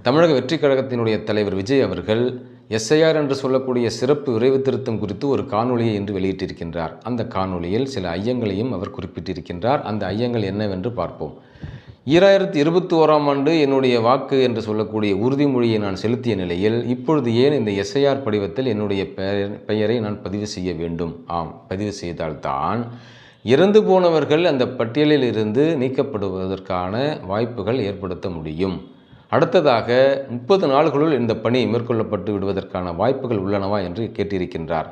தமிழக வெற்றிக் கழகத்தினுடைய தலைவர் விஜய் அவர்கள் எஸ்ஐஆர் என்று சொல்லக்கூடிய சிறப்பு விரைவு திருத்தம் குறித்து ஒரு காணொளியை இன்று வெளியிட்டிருக்கின்றார். அந்த காணொளியில் சில ஐயங்களையும் அவர் குறிப்பிட்டிருக்கின்றார். அந்த ஐயங்கள் என்னவென்று பார்ப்போம். 2021ஆம் ஆண்டு என்னுடைய வாக்கு என்று சொல்லக்கூடிய உறுதிமொழியை நான் செலுத்திய நிலையில் இப்பொழுது ஏன் இந்த எஸ்ஐஆர் படிவத்தில் என்னுடைய பெயரை நான் பதிவு செய்ய வேண்டும்? ஆம், பதிவு செய்தால்தான் இறந்து போனவர்கள் அந்த பட்டியலில் இருந்து நீக்கப்படுவதற்கான வாய்ப்புகள் ஏற்படுத்த முடியும். அடுத்ததாக 30 நாள்களுள் இந்த பணி மேற்கொள்ளப்பட்டு விடுவதற்கான வாய்ப்புகள் உள்ளனவா என்று கேட்டிருக்கின்றார்.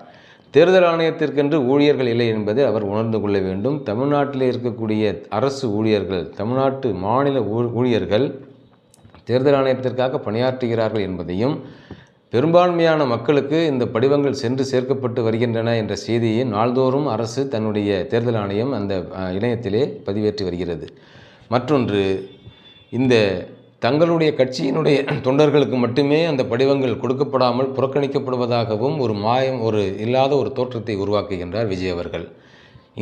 தேர்தல் ஆணையத்திற்கென்று ஊழியர்கள் இல்லை என்பதை அவர் உணர்ந்து கொள்ள வேண்டும். தமிழ்நாட்டில் இருக்கக்கூடிய அரசு ஊழியர்கள், தமிழ்நாட்டு மாநில ஊழியர்கள் தேர்தல் ஆணையத்திற்காக பணியாற்றுகிறார்கள் என்பதையும், பெரும்பான்மையான மக்களுக்கு இந்த படிவங்கள் சென்று சேர்க்கப்பட்டு வருகின்றன என்ற செய்தியை நாள்தோறும் அரசு தன்னுடைய தேர்தல் ஆணையம் அந்த இணையத்திலே பதிவேற்றி வருகிறது. மற்றொன்று, இந்த தங்களுடைய கட்சியினுடைய தொண்டர்களுக்கு மட்டுமே அந்த படிவங்கள் கொடுக்கப்படாமல் புறக்கணிக்கப்படுவதாகவும் ஒரு இல்லாத ஒரு தோற்றத்தை உருவாக்குகின்றார் விஜய் அவர்கள்.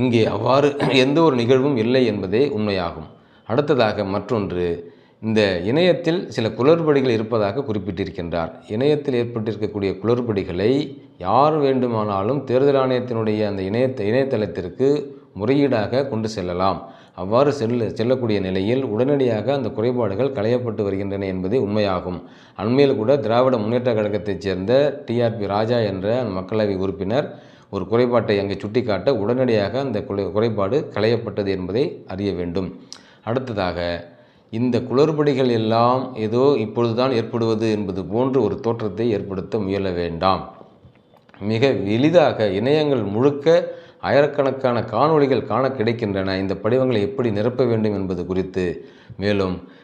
இங்கே அவ்வாறு எந்த ஒரு நிகழ்வும் இல்லை என்பதே உண்மையாகும். அடுத்ததாக மற்றொன்று, இந்த இணையத்தில் சில குளறுபடிகள் இருப்பதாக குறிப்பிட்டிருக்கின்றார். இணையத்தில் ஏற்பட்டிருக்கக்கூடிய குளறுபடிகளை யார் வேண்டுமானாலும் தேர்தல் ஆணையத்தினுடைய அந்த இணையதளத்திற்கு முறையீடாக கொண்டு செல்லலாம். அவ்வாறு செல்லக்கூடிய நிலையில் உடனடியாக அந்த குறைபாடுகள் களையப்பட்டு வருகின்றன என்பதே உண்மையாகும். அண்மையில் கூட திராவிட முன்னேற்ற கழகத்தைச் சேர்ந்த டிஆர்பி ராஜா என்ற மக்களவை உறுப்பினர் ஒரு குறைபாட்டை அங்கே சுட்டிக்காட்ட உடனடியாக அந்த குறைபாடு களையப்பட்டது என்பதை அறிய வேண்டும். அடுத்ததாக, இந்த குளறுபடிகள் எல்லாம் ஏதோ இப்பொழுதுதான் ஏற்படுவது என்பது போன்று ஒரு தோற்றத்தை ஏற்படுத்த முயல வேண்டாம். மிக எளிதாக இணையங்கள் முழுக்க ஆயிரக்கணக்கான காணொளிகள் காண கிடைக்கின்றன. இந்த படிவங்களை எப்படி நிரப்ப வேண்டும் என்பது குறித்து. மேலும்